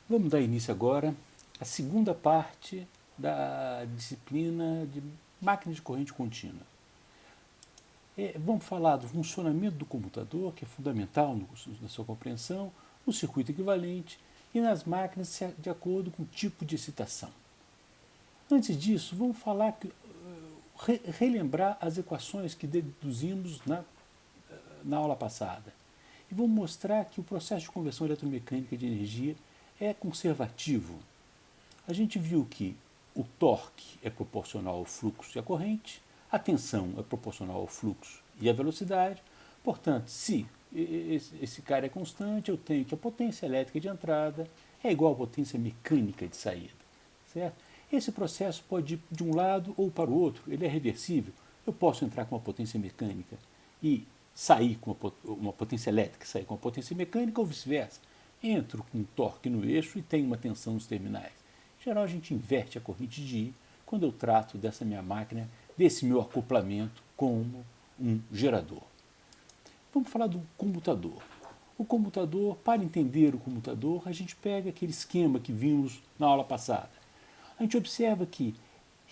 Vamos dar início agora à segunda parte da disciplina de máquina de corrente contínua. Vamos falar do funcionamento do computador, que é fundamental na sua compreensão, no circuito equivalente e nas máquinas de acordo com o tipo de excitação. Antes disso, vamos relembrar as equações que deduzimos na aula passada. E vamos mostrar que o processo de conversão eletromecânica de energia é conservativo. A gente viu que o torque é proporcional ao fluxo e à corrente, a tensão é proporcional ao fluxo e à velocidade. Portanto, se esse cara é constante, eu tenho que a potência elétrica de entrada é igual à potência mecânica de saída. Certo? Esse processo pode ir de um lado ou para o outro, ele é reversível. Eu posso entrar com uma potência mecânica e sair com uma potência elétrica, sair com uma potência mecânica ou vice-versa. Entro com um torque no eixo e tenho uma tensão nos terminais. Em geral, a gente inverte a corrente de I quando eu trato dessa minha máquina, desse meu acoplamento como um gerador. Vamos falar do comutador. O comutador, para entender o comutador, a gente pega aquele esquema que vimos na aula passada. A gente observa que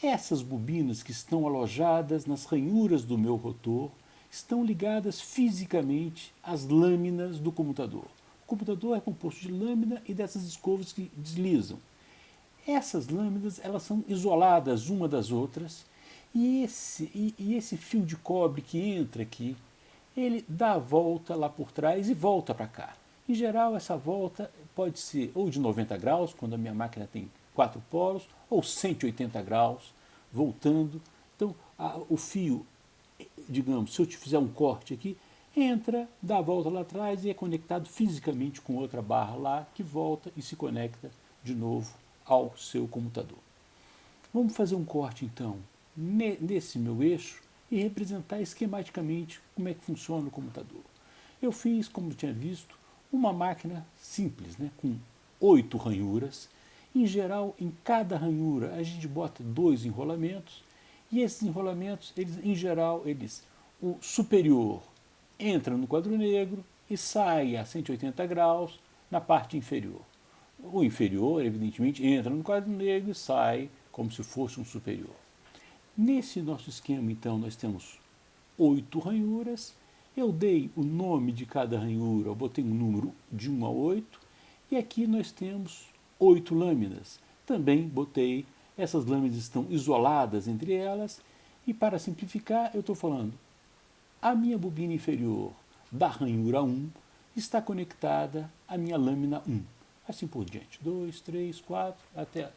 essas bobinas que estão alojadas nas ranhuras do meu rotor estão ligadas fisicamente às lâminas do comutador. O computador é composto de lâmina e dessas escovas que deslizam. Essas lâminas elas são isoladas uma das outras e esse fio de cobre que entra aqui, ele dá a volta lá por trás e volta para cá. Em geral, essa volta pode ser ou de 90 graus, quando a minha máquina tem 4 polos, ou 180 graus, voltando. Então, o fio, digamos, se eu te fizer um corte aqui, entra, dá a volta lá atrás e é conectado fisicamente com outra barra lá, que volta e se conecta de novo ao seu computador. Vamos fazer um corte, então, nesse meu eixo e representar esquematicamente como é que funciona o computador. Eu fiz, como eu tinha visto, uma máquina simples, né, com 8 ranhuras. Em geral, em cada ranhura a gente bota 2 enrolamentos e esses enrolamentos, em geral, o superior entra no quadro negro e sai a 180 graus na parte inferior. O inferior, evidentemente, entra no quadro negro e sai como se fosse um superior. Nesse nosso esquema, então, nós temos 8 ranhuras. Eu dei o nome de cada ranhura, eu botei um número de 1 a 8, e aqui nós temos 8 lâminas. Também botei, essas lâminas estão isoladas entre elas, e para simplificar, eu estou falando, a minha bobina inferior da ranhura 1 está conectada à minha lâmina 1. Assim por diante, 2, 3, 4, até.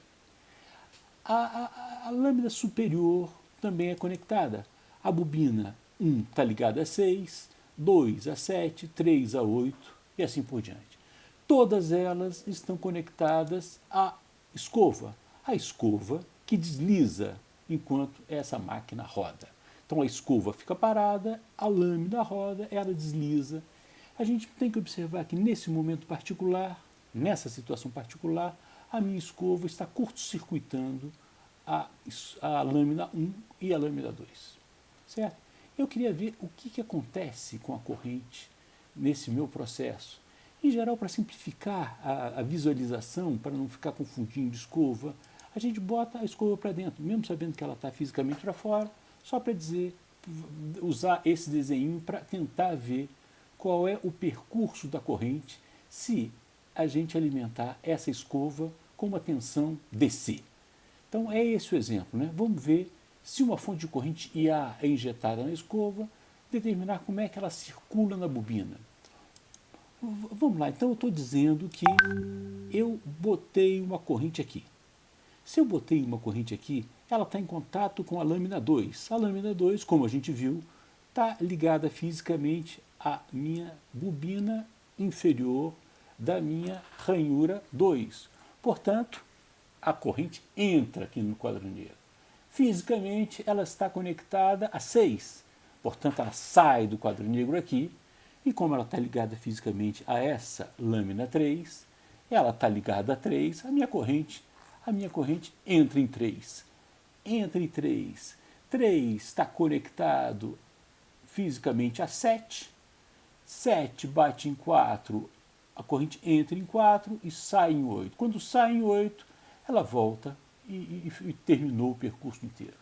A lâmina superior também é conectada. A bobina 1 está ligada a 6, 2 a 7, 3 a 8 e assim por diante. Todas elas estão conectadas à escova. A escova que desliza enquanto essa máquina roda. Então a escova fica parada, a lâmina roda, ela desliza. A gente tem que observar que nesse momento particular, nessa situação particular, a minha escova está curto-circuitando a lâmina 1 e a lâmina 2. Certo? Eu queria ver o que acontece com a corrente nesse meu processo. Em geral, para simplificar a visualização, para não ficar confundindo escova, a gente bota a escova para dentro, mesmo sabendo que ela está fisicamente para fora, só para dizer, usar esse desenho para tentar ver qual é o percurso da corrente se a gente alimentar essa escova com uma tensão DC. Então é esse o exemplo, né? Vamos ver se uma fonte de corrente IA é injetada na escova, determinar como é que ela circula na bobina. Vamos lá, então eu estou dizendo que eu botei uma corrente aqui. Se eu botei uma corrente aqui, ela está em contato com a lâmina 2. A lâmina 2, como a gente viu, está ligada fisicamente à minha bobina inferior da minha ranhura 2. Portanto, a corrente entra aqui no quadro negro. Fisicamente, ela está conectada a 6. Portanto, ela sai do quadro negro aqui. E como ela está ligada fisicamente a essa lâmina 3, ela está ligada a 3, a minha corrente entra em 3. Entra em 3. 3 está conectado fisicamente a 7. 7 bate em 4, a corrente entra em 4 e sai em 8. Quando sai em 8, ela volta e terminou o percurso inteiro.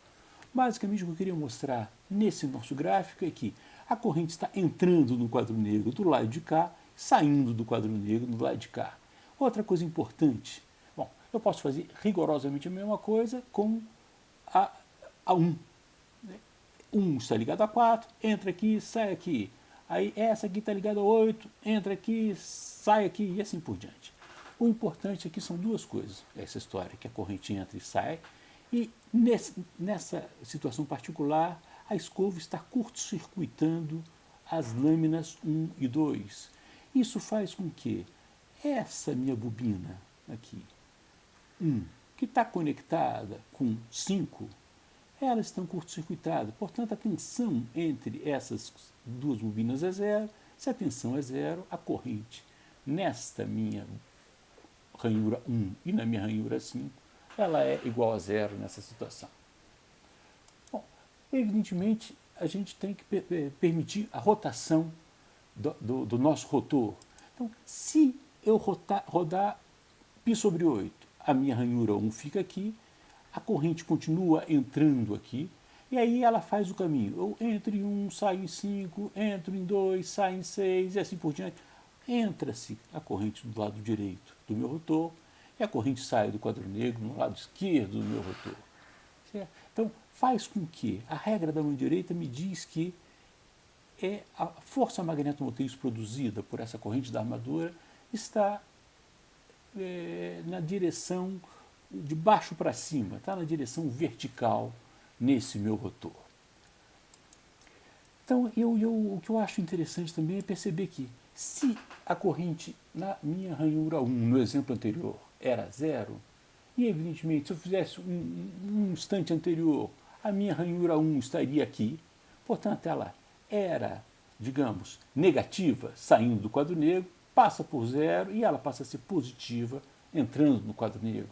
Basicamente, o que eu queria mostrar nesse nosso gráfico é que a corrente está entrando no quadro negro do lado de cá, saindo do quadro negro do lado de cá. Outra coisa importante, bom, eu posso fazer rigorosamente a mesma coisa com a 1. 1 está ligado a 4, entra aqui, sai aqui. Aí essa aqui está ligada a 8, entra aqui, sai aqui e assim por diante. O importante aqui são duas coisas, essa história, que a corrente entra e sai, e nessa situação particular, a escova está curto-circuitando as lâminas 1 e 2. Isso faz com que essa minha bobina aqui, 1, que está conectada com 5, elas estão curto-circuitadas. Portanto, a tensão entre essas duas bobinas é zero. Se a tensão é zero, a corrente nesta minha ranhura 1 e na minha ranhura 5, ela é igual a zero nessa situação. Bom, evidentemente, a gente tem que permitir a rotação do nosso rotor. Então, se eu rodar π sobre 8, a minha ranhura 1 fica aqui, a corrente continua entrando aqui, e aí ela faz o caminho. Eu entro em 1, saio em 5, entro em 2, saio em 6, e assim por diante. Entra-se a corrente do lado direito do meu rotor, e a corrente sai do quadro negro no lado esquerdo do meu rotor. Certo? Então, faz com que a regra da mão direita me diz que a força magnetomotriz produzida por essa corrente da armadura está na direção de baixo para cima, está na direção vertical nesse meu rotor. Então, o que eu acho interessante também é perceber que se a corrente na minha ranhura 1, no exemplo anterior, era zero, e evidentemente se eu fizesse um instante anterior, a minha ranhura 1 estaria aqui, portanto ela era, digamos, negativa, saindo do quadro negro, passa por zero e ela passa a ser positiva, entrando no quadro negro.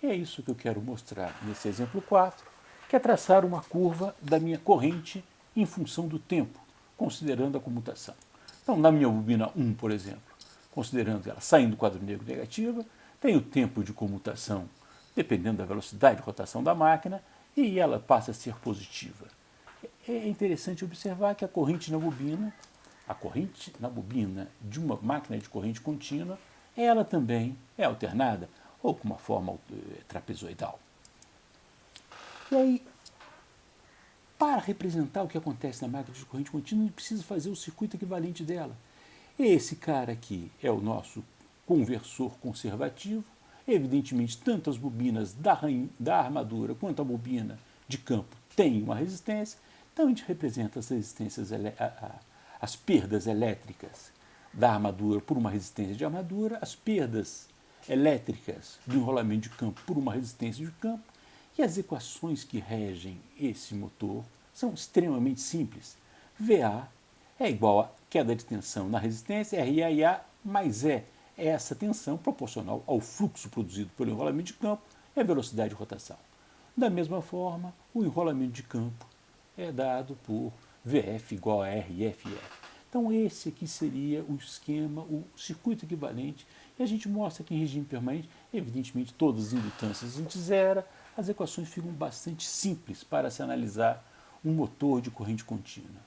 E é isso que eu quero mostrar nesse exemplo 4, que é traçar uma curva da minha corrente em função do tempo, considerando a comutação. Então, na minha bobina 1, por exemplo, considerando ela saindo do quadro negro negativa, tem o tempo de comutação, dependendo da velocidade de rotação da máquina, e ela passa a ser positiva. É interessante observar que a corrente na bobina de uma máquina de corrente contínua, ela também é alternada, ou com uma forma trapezoidal. E aí, para representar o que acontece na máquina de corrente contínua, a gente precisa fazer o circuito equivalente dela. Esse cara aqui é o nosso conversor conservativo. Evidentemente, tanto as bobinas da armadura quanto a bobina de campo têm uma resistência. Então, a gente representa as resistências, as perdas elétricas da armadura por uma resistência de armadura, as perdas elétricas do enrolamento de campo por uma resistência de campo, e as equações que regem esse motor são extremamente simples. VA é igual a queda de tensão na resistência, RAIA mais E é essa tensão proporcional ao fluxo produzido pelo enrolamento de campo e a velocidade de rotação. Da mesma forma, o enrolamento de campo é dado por VF igual a RFF. Então esse aqui seria o esquema, o circuito equivalente, e a gente mostra que em regime permanente, evidentemente todas as indutâncias a gente zera, as equações ficam bastante simples para se analisar um motor de corrente contínua.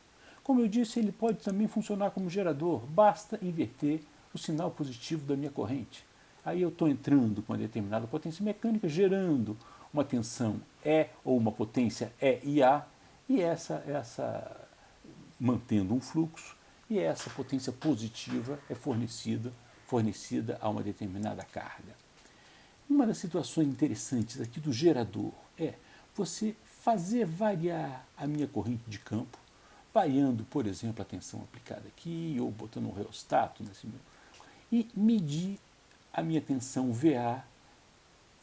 Como eu disse, ele pode também funcionar como gerador, basta inverter o sinal positivo da minha corrente. Aí eu estou entrando com uma determinada potência mecânica, gerando uma tensão E ou uma potência EIA, e essa mantendo um fluxo, e essa potência positiva é fornecida a uma determinada carga. Uma das situações interessantes aqui do gerador é você fazer variar a minha corrente de campo, variando, por exemplo, a tensão aplicada aqui, ou botando um reostato nesse meu, e medir a minha tensão VA,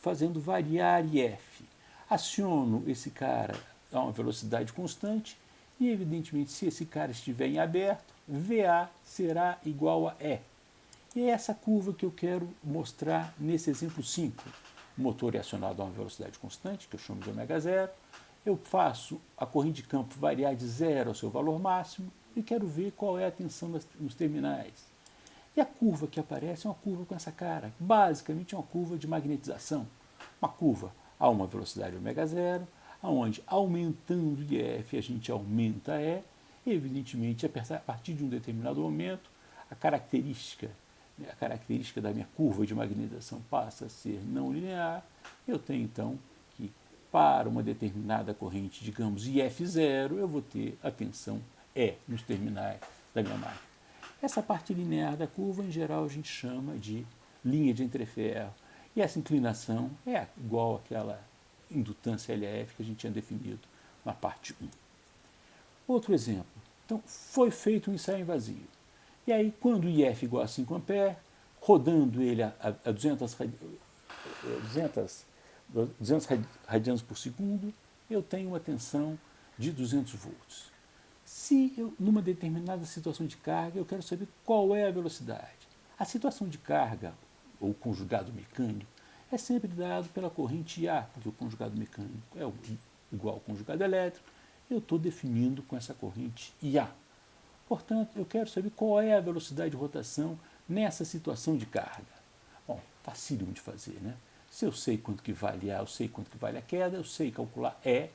fazendo variar IF. Aciono esse cara a uma velocidade constante e, evidentemente, se esse cara estiver em aberto, VA será igual a E. E é essa curva que eu quero mostrar nesse exemplo 5. O motor é acionado a uma velocidade constante, que eu chamo de ω0. Eu faço a corrente de campo variar de 0 ao seu valor máximo e quero ver qual é a tensão nos terminais. E a curva que aparece é uma curva com essa cara. Basicamente é uma curva de magnetização. Uma curva a uma velocidade ω0, onde aumentando IF a gente aumenta E, e evidentemente a partir de um determinado momento a característica da minha curva de magnetização passa a ser não linear. Eu tenho então que para uma determinada corrente, digamos IF0, eu vou ter a tensão E nos terminais da minha máquina. Essa parte linear da curva, em geral, a gente chama de linha de entreferro. E essa inclinação é igual àquela indutância LF que a gente tinha definido na parte 1. Outro exemplo. Então, foi feito um ensaio em vazio. E aí, quando o IF igual a 5 A, rodando ele a 200 radianos por segundo, eu tenho uma tensão de 200 volts. Se eu, numa determinada situação de carga, eu quero saber qual é a velocidade. A situação de carga, ou conjugado mecânico, é sempre dado pela corrente A, porque o conjugado mecânico é igual ao conjugado elétrico, eu estou definindo com essa corrente IA. Portanto, eu quero saber qual é a velocidade de rotação nessa situação de carga. Bom, facílimo de fazer, né? Se eu sei quanto que vale A, eu sei quanto que vale a queda, eu sei calcular E.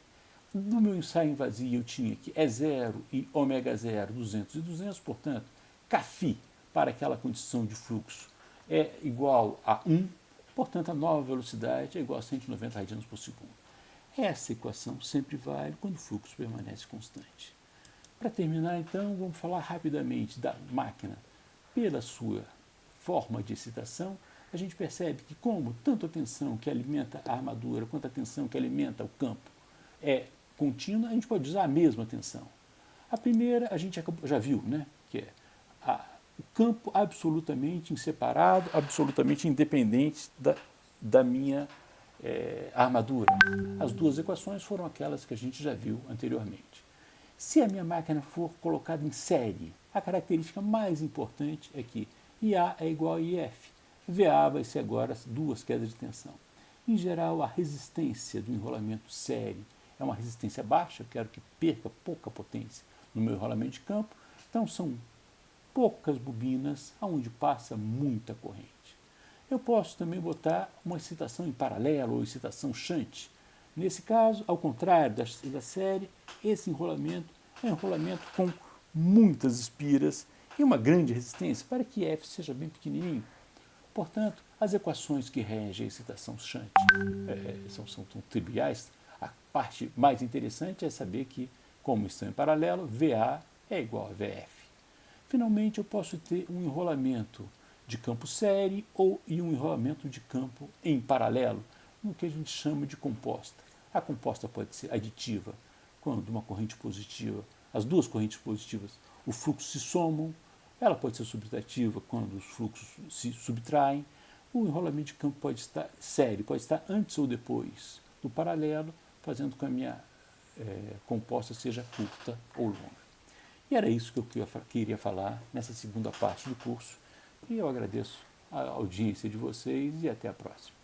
No meu ensaio em vazio eu tinha que E0 e ω0, 200 e 200, portanto, Κφ para aquela condição de fluxo é igual a 1, portanto a nova velocidade é igual a 190 radianos por segundo. Essa equação sempre vale quando o fluxo permanece constante. Para terminar, então, vamos falar rapidamente da máquina. Pela sua forma de excitação, a gente percebe que como tanto a tensão que alimenta a armadura quanto a tensão que alimenta o campo é contínua, a gente pode usar a mesma tensão. A primeira a gente já viu, né? Que é o campo absolutamente inseparado, absolutamente independente da minha armadura. As duas equações foram aquelas que a gente já viu anteriormente. Se a minha máquina for colocada em série, a característica mais importante é que IA é igual a IF. VA vai ser agora as duas quedas de tensão. Em geral, a resistência do enrolamento série é uma resistência baixa, eu quero que perca pouca potência no meu enrolamento de campo, então são poucas bobinas onde passa muita corrente. Eu posso também botar uma excitação em paralelo ou excitação shunt. Nesse caso, ao contrário da série, esse enrolamento é um enrolamento com muitas espiras e uma grande resistência para que F seja bem pequenininho. Portanto, as equações que regem a excitação shunt são triviais. A parte mais interessante é saber que, como estão em paralelo, VA é igual a VF. Finalmente, eu posso ter um enrolamento de campo série e um enrolamento de campo em paralelo, no que a gente chama de composta. A composta pode ser aditiva, quando uma corrente positiva, as duas correntes positivas, o fluxo se somam. Ela pode ser subtrativa quando os fluxos se subtraem. O enrolamento de campo pode estar série, pode estar antes ou depois do paralelo, fazendo com que a minha composta seja curta ou longa. E era isso que eu queria falar nessa segunda parte do curso. E eu agradeço a audiência de vocês e até a próxima.